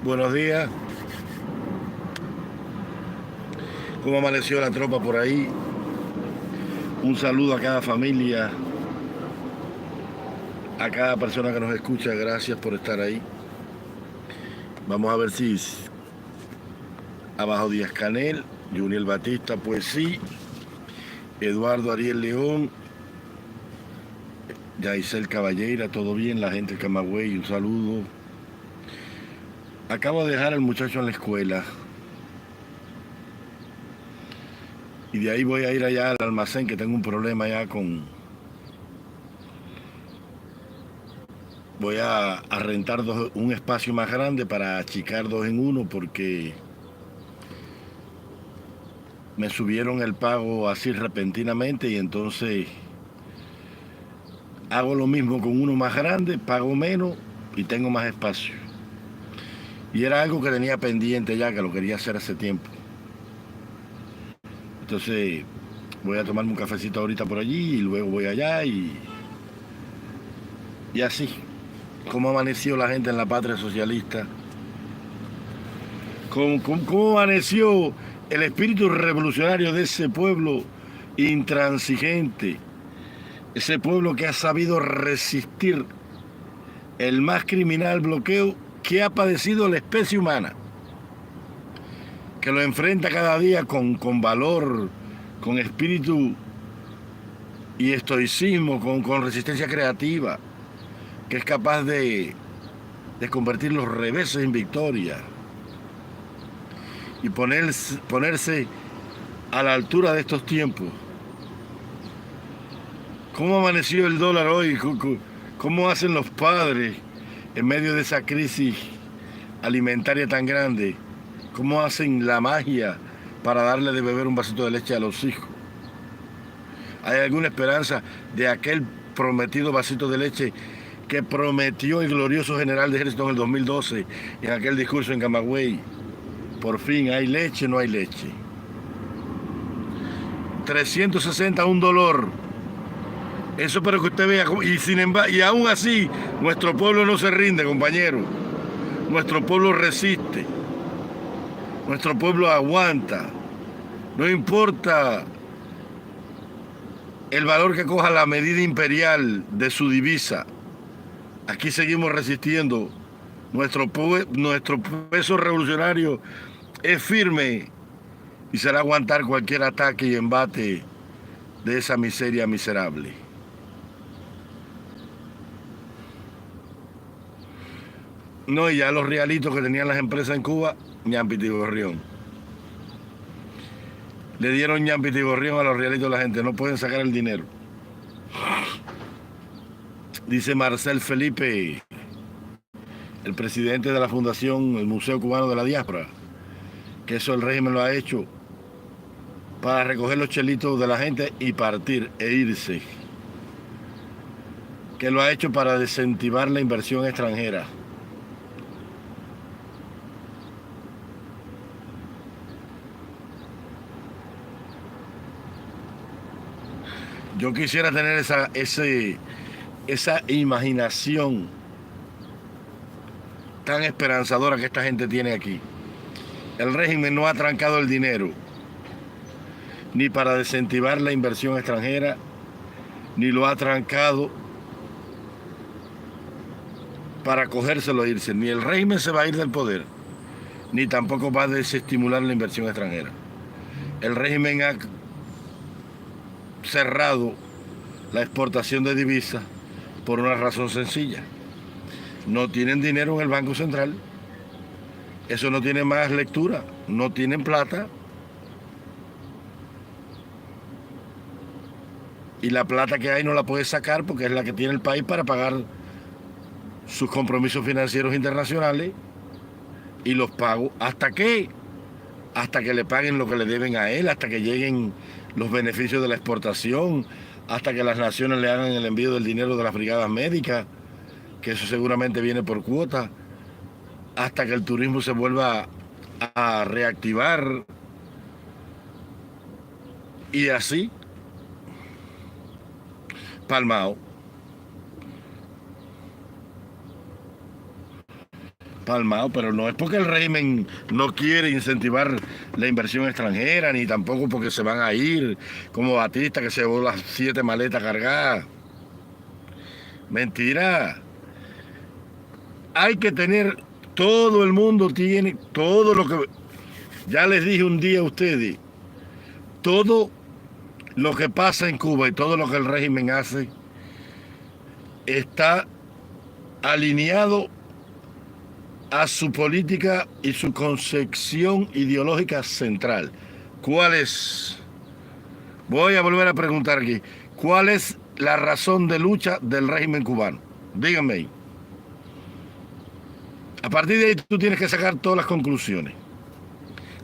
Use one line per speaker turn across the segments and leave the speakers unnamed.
Buenos días. ¿Cómo amaneció la tropa por ahí? Un saludo a cada familia, a cada persona que nos escucha. Gracias por estar ahí. Vamos a ver si abajo Díaz Canel, Juniel Batista, pues sí, Eduardo Ariel León, Yaisel Caballeira, todo bien, la gente de Camagüey, un saludo. Acabo de dejar al muchacho en la escuela y de ahí voy a ir allá al almacén, que tengo un problema ya con... Voy a rentar un espacio más grande para achicar dos en uno porque me subieron el pago así repentinamente y entonces hago lo mismo con uno más grande, pago menos y tengo más espacio. Y era algo que tenía pendiente ya, que lo quería hacer hace tiempo. Entonces voy a tomarme un cafecito ahorita por allí y luego voy allá y así. ¿Cómo amaneció la gente en la patria socialista? ¿Cómo amaneció el espíritu revolucionario de ese pueblo intransigente? Ese pueblo que ha sabido resistir el más criminal bloqueo que ha padecido la especie humana, que lo enfrenta cada día con valor, con espíritu y estoicismo, con resistencia creativa, que es capaz de convertir los reveses en victoria y ponerse a la altura de estos tiempos. ¿Cómo amaneció el dólar hoy? ¿Cómo hacen los padres en medio de esa crisis alimentaria tan grande? ¿Cómo hacen la magia para darle de beber un vasito de leche a los hijos? ¿Hay alguna esperanza de aquel prometido vasito de leche que prometió el glorioso general de ejército en el 2012 en aquel discurso en Camagüey? Por fin, ¿hay leche o no hay leche? 360, un dolor. Eso para que usted vea, y aún así nuestro pueblo no se rinde, compañero. Nuestro pueblo resiste. Nuestro pueblo aguanta. No importa el valor que coja la medida imperial de su divisa. Aquí seguimos resistiendo. Nuestro peso revolucionario es firme y será aguantar cualquier ataque y embate de esa miseria miserable. No, y ya los realitos que tenían las empresas en Cuba, ñampiti gorrión. Le dieron ñampiti gorrión a los realitos de la gente, no pueden sacar el dinero. Dice Marcel Felipe, el presidente de la fundación, el Museo Cubano de la Diáspora, que eso el régimen lo ha hecho para recoger los chelitos de la gente y partir e irse. Que lo ha hecho para desincentivar la inversión extranjera. Yo quisiera tener esa imaginación tan esperanzadora que esta gente tiene aquí. El régimen no ha trancado el dinero ni para desincentivar la inversión extranjera, ni lo ha trancado para cogérselo e irse. Ni el régimen se va a ir del poder, ni tampoco va a desestimular la inversión extranjera. El régimen ha cerrado la exportación de divisas por una razón sencilla. No tienen dinero en el Banco Central. Eso no tiene más lectura. No tienen plata. Y la plata que hay no la puede sacar porque es la que tiene el país para pagar sus compromisos financieros internacionales y los pagos. ¿Hasta qué? Hasta que le paguen lo que le deben a él, hasta que lleguen los beneficios de la exportación, hasta que las naciones le hagan el envío del dinero de las brigadas médicas, que eso seguramente viene por cuota, hasta que el turismo se vuelva a reactivar y así, palmao. palmado, pero no es porque el régimen no quiere incentivar la inversión extranjera, ni tampoco porque se van a ir, como Batista que se llevó las 7 maletas cargadas. Mentira. Hay que tener, todo el mundo tiene, todo lo que, ya les dije un día a ustedes, todo lo que pasa en Cuba y todo lo que el régimen hace está alineado a su política y su concepción ideológica central. ¿Cuál es? Voy a volver a preguntar aquí. ¿Cuál es la razón de lucha del régimen cubano? Díganme ahí. A partir de ahí tú tienes que sacar todas las conclusiones.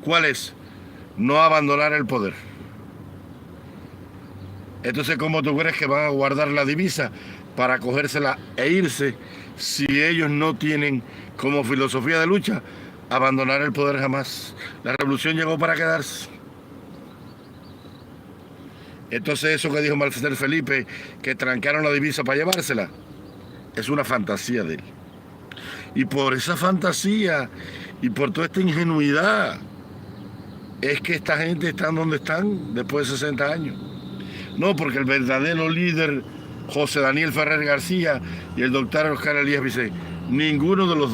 ¿Cuál es? No abandonar el poder. Entonces, ¿cómo tú crees que van a guardar la divisa para cogérsela e irse si ellos no tienen como filosofía de lucha abandonar el poder jamás? La revolución llegó para quedarse. Entonces eso que dijo Marcel Felipe, que trancaron la divisa para llevársela, es una fantasía de él. Y por esa fantasía y por toda esta ingenuidad es que esta gente está donde están después de 60 años. No, porque el verdadero líder, José Daniel Ferrer García y el doctor Oscar Elías Vicey, ninguno de los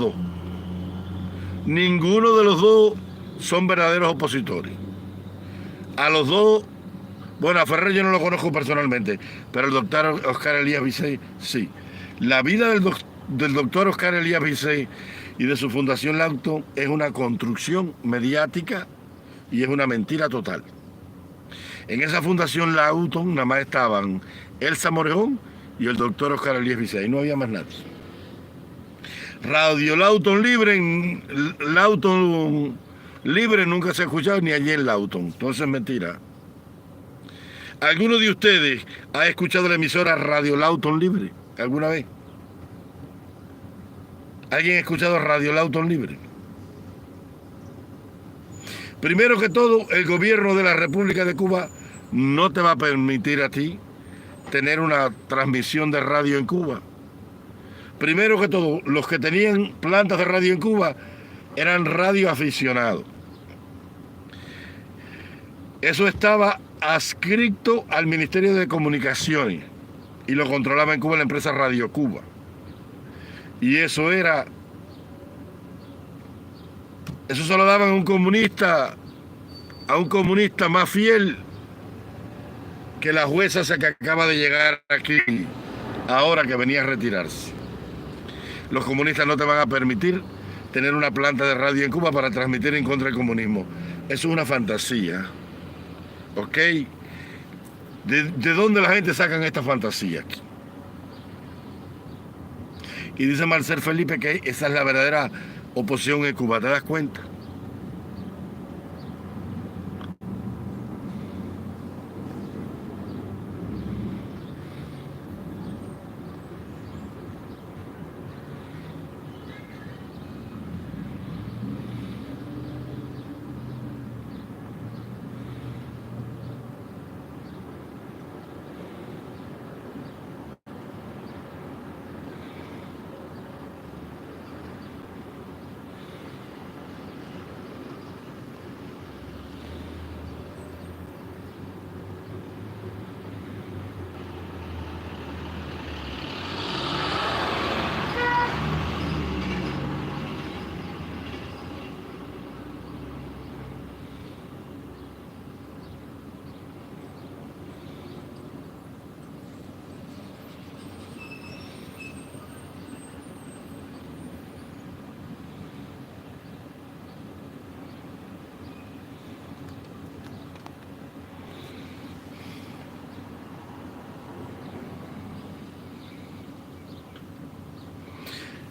dos son verdaderos opositores. A los dos, bueno, a Ferrer yo no lo conozco personalmente, pero el doctor Oscar Elías Vicey sí. La vida del doctor Oscar Elías Vicey y de su fundación Lauton es una construcción mediática y es una mentira total. En esa fundación Lauton nada más estaban Elsa Morejón y el doctor Oscar Elías Vicey, no había más nadie. Radio Lauton Libre nunca se ha escuchado ni allí en Lauton, entonces es mentira. ¿Alguno de ustedes ha escuchado la emisora Radio Lauton Libre alguna vez? ¿Alguien ha escuchado Radio Lauton Libre? Primero que todo, el gobierno de la República de Cuba no te va a permitir a ti tener una transmisión de radio en Cuba. Primero que todo, los que tenían plantas de radio en Cuba eran radioaficionados. Eso estaba adscrito al Ministerio de Comunicaciones y lo controlaba en Cuba la empresa Radio Cuba. Y eso se lo daban a un comunista más fiel que la jueza que acaba de llegar aquí, ahora que venía a retirarse. Los comunistas no te van a permitir tener una planta de radio en Cuba para transmitir en contra del comunismo. Eso es una fantasía. ¿Ok? ¿De dónde la gente sacan esta fantasía aquí? Y dice Marcel Felipe que esa es la verdadera oposición en Cuba, ¿te das cuenta?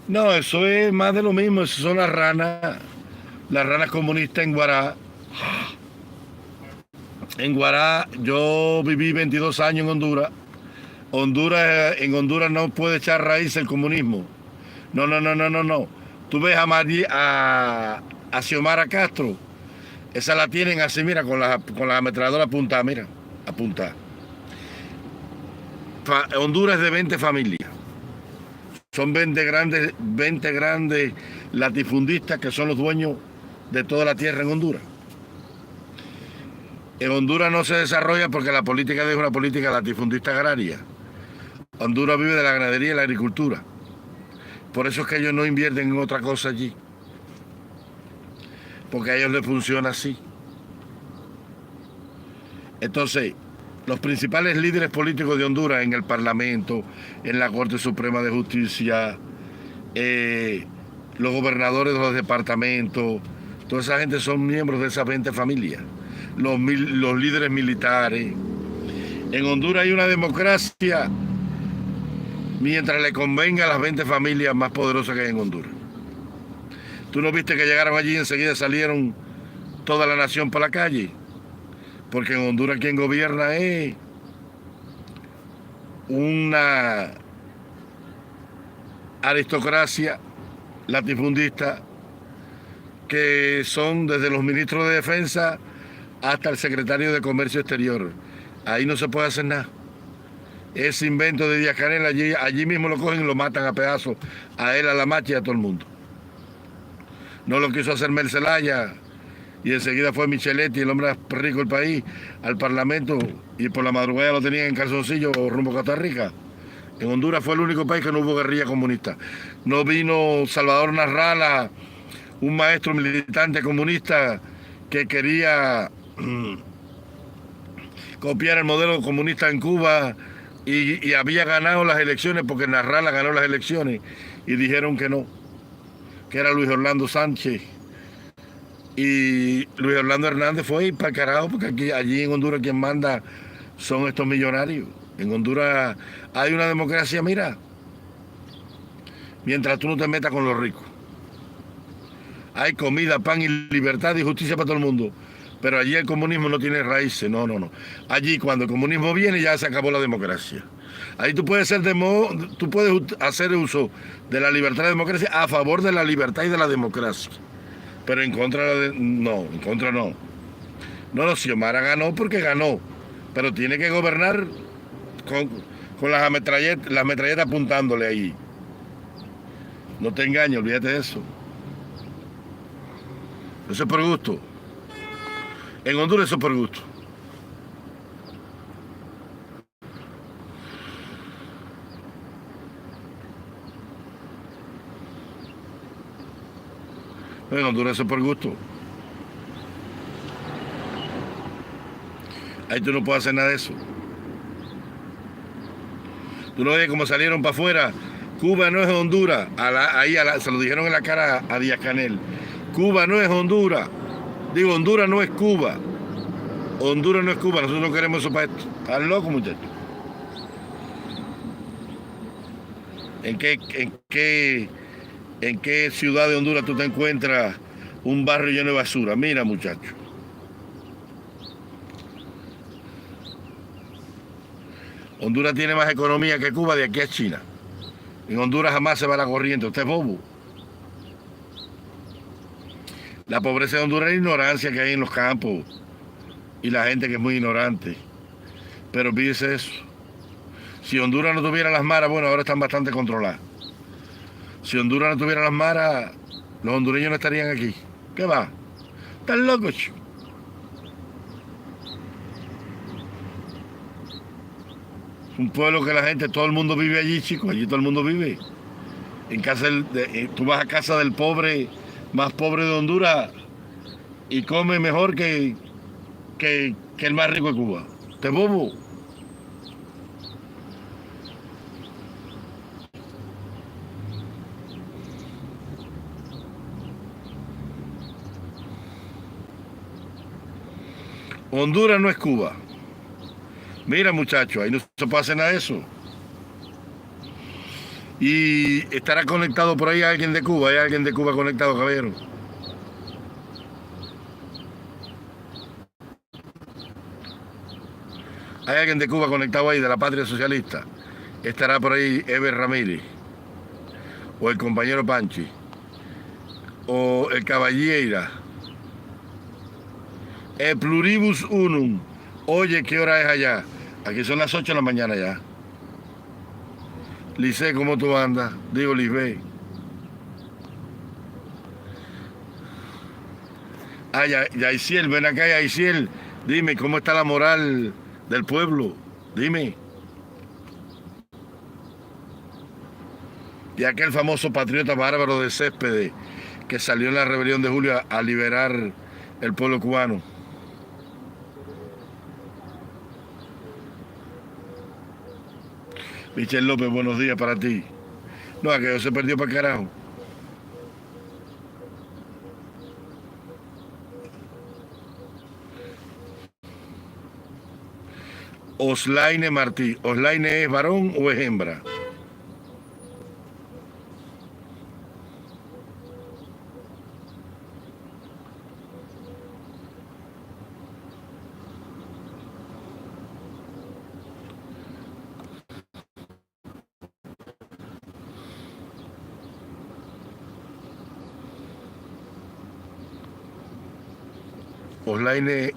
No, eso es más de lo mismo, eso son las ranas comunistas en Guará. En Guará, yo viví 22 años en Honduras. En Honduras no puede echar raíz el comunismo. No. Tú ves a Xiomara Castro, esa la tienen así, mira, con la ametralladora apuntada, mira, apuntada. Honduras es de 20 familias. Son 20 grandes latifundistas que son los dueños de toda la tierra en Honduras. En Honduras no se desarrolla porque la política es una política latifundista agraria. Honduras vive de la ganadería y la agricultura. Por eso es que ellos no invierten en otra cosa allí. Porque a ellos les funciona así. Entonces, los principales líderes políticos de Honduras en el Parlamento, en la Corte Suprema de Justicia, los gobernadores de los departamentos, toda esa gente son miembros de esas 20 familias. Los líderes militares. En Honduras hay una democracia mientras le convenga a las 20 familias más poderosas que hay en Honduras. ¿Tú no viste que llegaron allí y enseguida salieron toda la nación por la calle? Porque en Honduras quien gobierna es una aristocracia latifundista que son desde los ministros de defensa hasta el secretario de Comercio Exterior. Ahí no se puede hacer nada. Ese invento de Díaz-Canel, allí mismo lo cogen y lo matan a pedazos, a él, a la macha y a todo el mundo. No lo quiso hacer Mel Zelaya, y enseguida fue Micheletti, el hombre más rico del país, al Parlamento, y por la madrugada lo tenían en calzoncillo rumbo a Costa Rica. En Honduras fue el único país que no hubo guerrilla comunista. No vino Salvador Narrala, un maestro militante comunista que quería copiar el modelo comunista en Cuba y había ganado las elecciones porque Narrala ganó las elecciones y dijeron que no, que era Luis Orlando Sánchez. Y Luis Orlando Hernández fue para el carajo porque allí en Honduras quien manda son estos millonarios. En Honduras hay una democracia, mira, mientras tú no te metas con los ricos. Hay comida, pan y libertad y justicia para todo el mundo. Pero allí el comunismo no tiene raíces, no. Allí cuando el comunismo viene ya se acabó la democracia. Ahí tú puedes hacer uso de la libertad y la democracia a favor de la libertad y de la democracia. Pero en contra no. No, Xiomara ganó porque ganó. Pero tiene que gobernar con las metralletas apuntándole ahí. No te engañes, olvídate de eso. Eso es por gusto. En Honduras eso es por gusto. En Honduras eso es por gusto. Ahí tú no puedes hacer nada de eso. Tú no ves cómo salieron para afuera. Cuba no es Honduras. Se lo dijeron en la cara a Díaz-Canel. Cuba no es Honduras. Digo, Honduras no es Cuba. Honduras no es Cuba. Nosotros no queremos eso para esto. ¿Estás loco, muchachos? ¿En qué ciudad de Honduras tú te encuentras un barrio lleno de basura? Mira, muchachos. Honduras tiene más economía que Cuba de aquí a China. En Honduras jamás se va la corriente. Usted es bobo. La pobreza de Honduras es la ignorancia que hay en los campos y la gente que es muy ignorante. Pero fíjese eso. Si Honduras no tuviera las maras, bueno, ahora están bastante controladas. Si Honduras no tuviera las maras, los hondureños no estarían aquí. ¿Qué va? ¿Están locos, chico? Es un pueblo que la gente, todo el mundo vive allí, chicos. Allí todo el mundo vive. Tú vas a casa del pobre, más pobre de Honduras, y come mejor que el más rico de Cuba. ¿Te bobo? Honduras no es Cuba. Mira, muchachos, ahí no se puede hacer nada de eso. Y estará conectado por ahí alguien de Cuba. ¿Hay alguien de Cuba conectado, caballero? ¿Hay alguien de Cuba conectado ahí, de la Patria Socialista? Estará por ahí Eber Ramírez, o el compañero Panchi, o el Caballeira, el Pluribus Unum. Oye, ¿qué hora es allá? Aquí son las 8 de la mañana ya. Lice, ¿cómo tú andas? Digo, Lisbeth. Ah, Yaisiel, ven acá, Yaisiel. Dime, ¿cómo está la moral del pueblo? Dime. Y aquel famoso patriota bárbaro de Céspedes que salió en la rebelión de julio a liberar el pueblo cubano. Michel López, buenos días para ti. No, aquello se perdió para el carajo. Oslaine Martí. ¿Oslaine es varón o es hembra?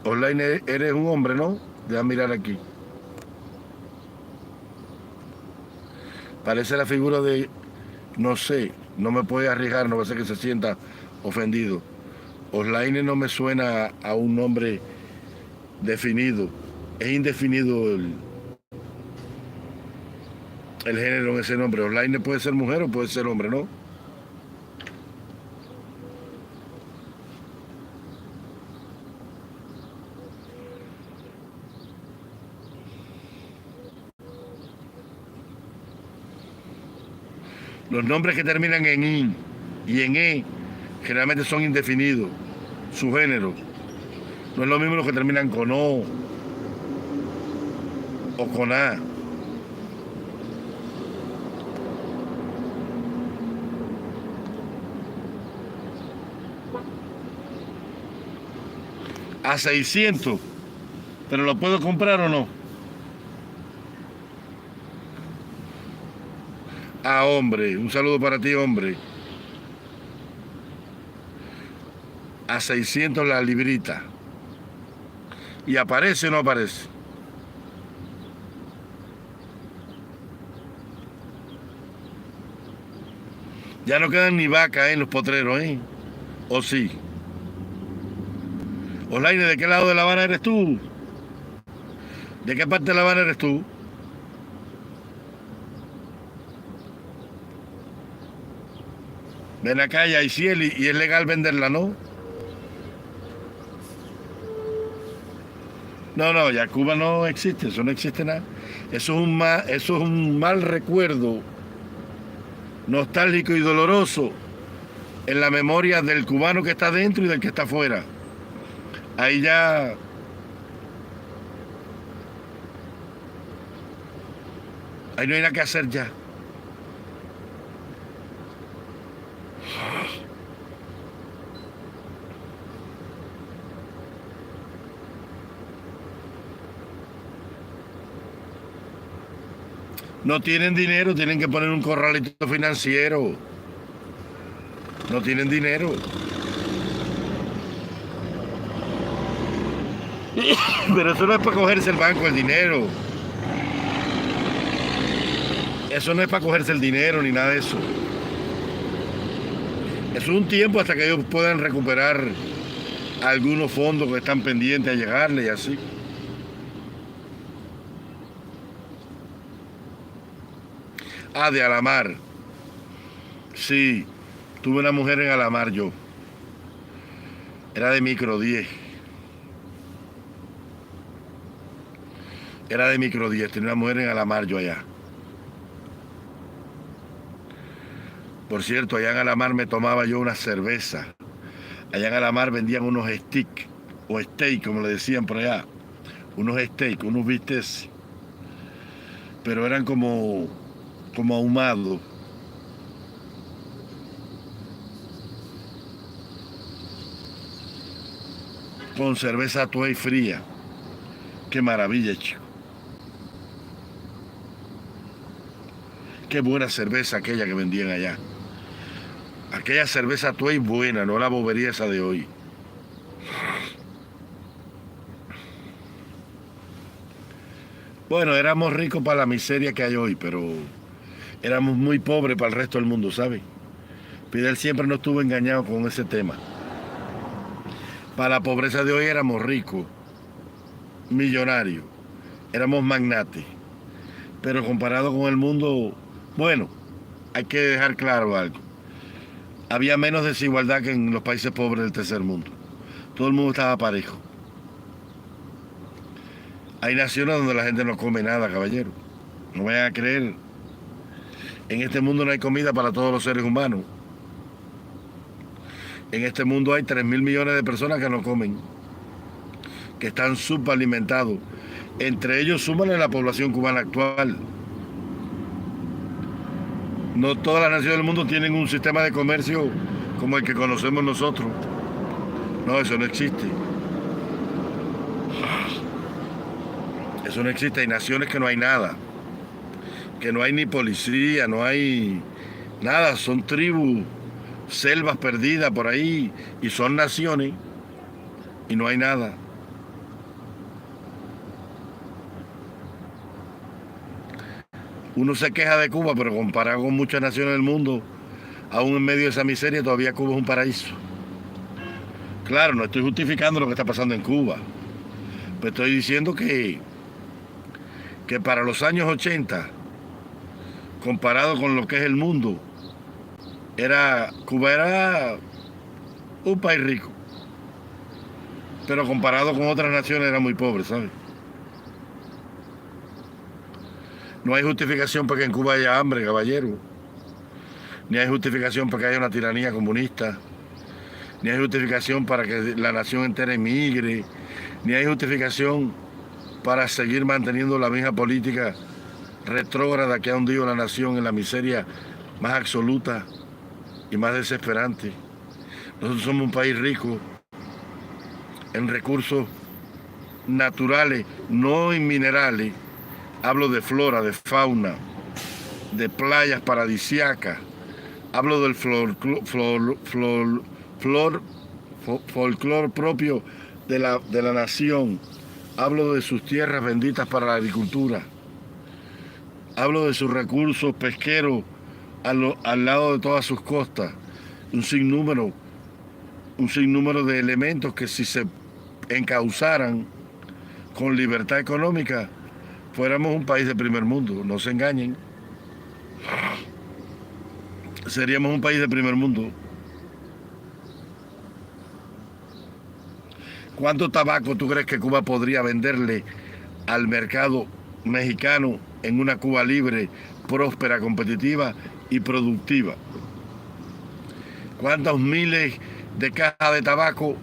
Oslaine, eres un hombre, ¿no? Déjame mirar aquí. Parece la figura de, no sé, no me puede arriesgar, no va a ser que se sienta ofendido. Oslaine no me suena a un nombre definido. Es indefinido el género en ese nombre. Oslaine puede ser mujer o puede ser hombre, ¿no? Los nombres que terminan en I y en E generalmente son indefinidos, su género. No es lo mismo los que terminan con O con A. A 600. ¿Pero lo puedo comprar o no? Ah, hombre, un saludo para ti, hombre. A 600 la librita. ¿Y aparece o no aparece? Ya no quedan ni vacas en los potreros, ¿eh? ¿O sí? Olaine, ¿de qué lado de La Habana eres tú? ¿De qué parte de La Habana eres tú? Ven acá, Yaisiel, y es legal venderla, ¿no? No, ya Cuba no existe, eso no existe nada. Eso es un mal recuerdo nostálgico y doloroso en la memoria del cubano que está dentro y del que está afuera. Ahí ya... Ahí no hay nada que hacer ya. No tienen dinero, tienen que poner un corralito financiero. No tienen dinero. Pero eso no es para cogerse el banco el dinero. Eso no es para cogerse el dinero ni nada de eso. Eso es un tiempo hasta que ellos puedan recuperar algunos fondos que están pendientes a llegarle y así. Ah, de Alamar. Sí, tuve una mujer en Alamar yo. Era de micro 10. Era de micro 10, tenía una mujer en Alamar yo allá. Por cierto, allá en Alamar me tomaba yo una cerveza. Allá en Alamar vendían unos stick o steak, como le decían por allá. Unos steak, unos bistecs. Pero eran como ahumados. Con cerveza Tuey fría. Qué maravilla, chico. Qué buena cerveza aquella que vendían allá. Aquella cerveza Tuey buena, no la bobería esa de hoy. Bueno, éramos ricos para la miseria que hay hoy, pero éramos muy pobres para el resto del mundo, ¿sabes? Fidel siempre nos estuvo engañado con ese tema. Para la pobreza de hoy éramos ricos, millonarios, éramos magnates. Pero comparado con el mundo, bueno, hay que dejar claro algo. Había menos desigualdad que en los países pobres del tercer mundo. Todo el mundo estaba parejo. Hay naciones donde la gente no come nada, caballero. No vayan a creer. En este mundo no hay comida para todos los seres humanos. En este mundo hay 3.000 millones de personas que no comen, que están subalimentados. Entre ellos, súmale la población cubana actual. No todas las naciones del mundo tienen un sistema de comercio como el que conocemos nosotros. No, eso no existe. Eso no existe. Hay naciones que no hay nada. Que no hay ni policía, no hay nada. Son tribus, selvas perdidas por ahí. Y son naciones. Y no hay nada. Uno se queja de Cuba, pero comparado con muchas naciones del mundo, aún en medio de esa miseria, todavía Cuba es un paraíso. Claro, no estoy justificando lo que está pasando en Cuba, pero estoy diciendo que para los años 80, comparado con lo que es el mundo, Cuba era un país rico, pero comparado con otras naciones era muy pobre, ¿sabes? No hay justificación para que en Cuba haya hambre, caballero. Ni hay justificación para que haya una tiranía comunista. Ni hay justificación para que la nación entera emigre. Ni hay justificación para seguir manteniendo la misma política retrógrada que ha hundido a la nación en la miseria más absoluta y más desesperante. Nosotros somos un país rico en recursos naturales, no en minerales. Hablo de flora, de fauna, de playas paradisíacas. Hablo del folclor propio de la nación. Hablo de sus tierras benditas para la agricultura. Hablo de sus recursos pesqueros al lado de todas sus costas. Un sinnúmero de elementos que si se encauzaran con libertad económica, fuéramos un país de primer mundo. No se engañen. Seríamos un país de primer mundo. ¿Cuánto tabaco tú crees que Cuba podría venderle al mercado mexicano en una Cuba libre, próspera, competitiva y productiva? ¿Cuántos miles de cajas de tabaco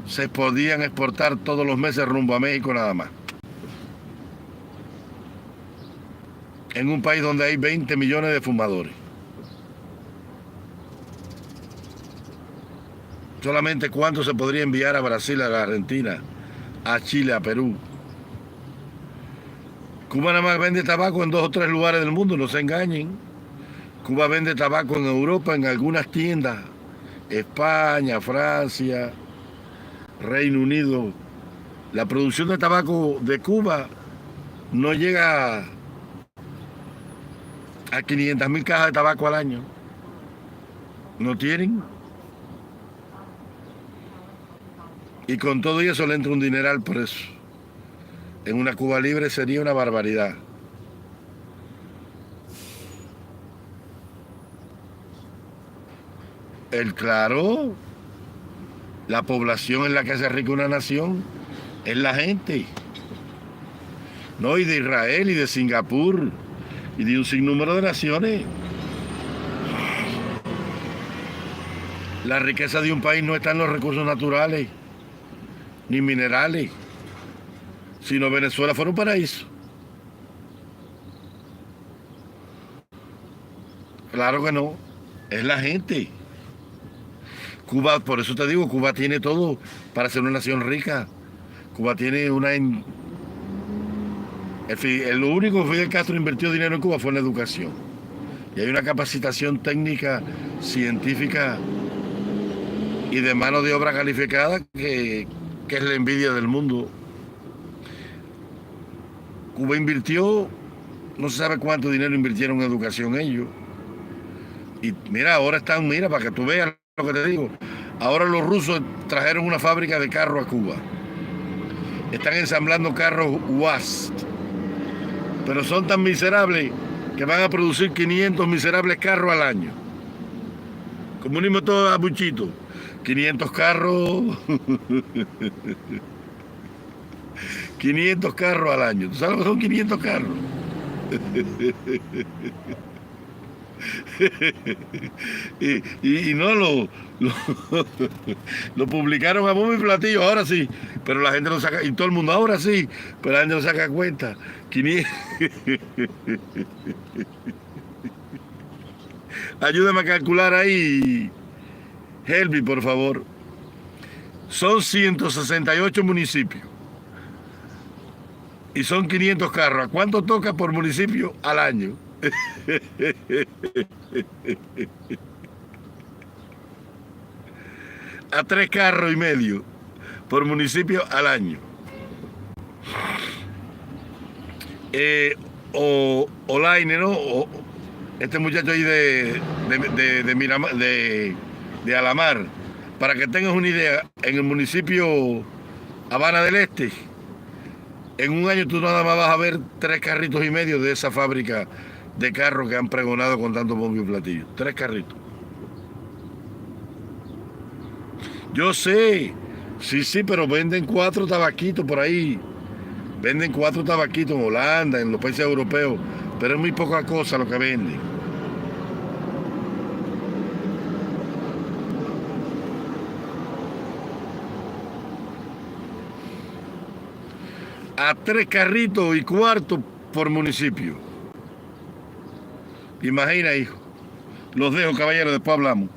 se podían exportar todos los meses rumbo a México nada más? En un país donde hay 20 millones de fumadores. Solamente cuánto se podría enviar a Brasil, a la Argentina, a Chile, a Perú. Cuba nada más vende tabaco en 2 o 3 lugares del mundo, no se engañen. Cuba vende tabaco en Europa, en algunas tiendas. España, Francia, Reino Unido. La producción de tabaco de Cuba no llega a 500.000 cajas de tabaco al año. ¿No tienen? Y con todo eso le entra un dineral por eso. En una Cuba libre sería una barbaridad. Claro, la población en la que hace rica una nación es la gente. No, y de Israel y de Singapur y de un sinnúmero de naciones. La riqueza de un país no está en los recursos naturales ni minerales. Si no, Venezuela fuera un paraíso. Claro que no. Es la gente. Cuba, por eso te digo, Cuba tiene todo para ser una nación rica. Cuba tiene lo único que Fidel Castro invirtió dinero en Cuba fue en la educación. Y hay una capacitación técnica, científica y de mano de obra calificada que es la envidia del mundo. Cuba invirtió, no se sabe cuánto dinero invirtieron en educación ellos. Y mira, ahora están, mira, para que tú veas lo que te digo, Ahora los rusos trajeron una fábrica de carros a Cuba. Están ensamblando carros UAZ. Pero son tan miserables que van a producir 500 miserables carros al año. Comunismo todo a buchito. 500 carros. 500 carros al año. ¿Tú sabes lo que son 500 carros? y no lo publicaron a bombo y platillo, ahora sí, pero la gente no saca, y todo el mundo ahora sí, pero la gente no saca cuenta. 500. Ayúdame a calcular ahí, Helvi, por favor. Son 168 municipios y son 500 carros. ¿A cuánto toca por municipio al año? A 3 carros y medio por municipio al año. Olaine, ¿no? Este muchacho ahí de Miramar, de Alamar, para que tengas una idea, en el municipio Habana del Este, en un año tú nada más vas a ver 3 carritos y medio de esa fábrica de carros que han pregonado con tanto bombo y platillo. 3 carritos. Yo sé, sí, pero venden 4 tabaquitos por ahí. Venden 4 tabaquitos en Holanda, en los países europeos, pero es muy poca cosa lo que venden. A 3 carritos y cuarto por municipio. Imagina, hijo. Los dejo, caballeros, después hablamos.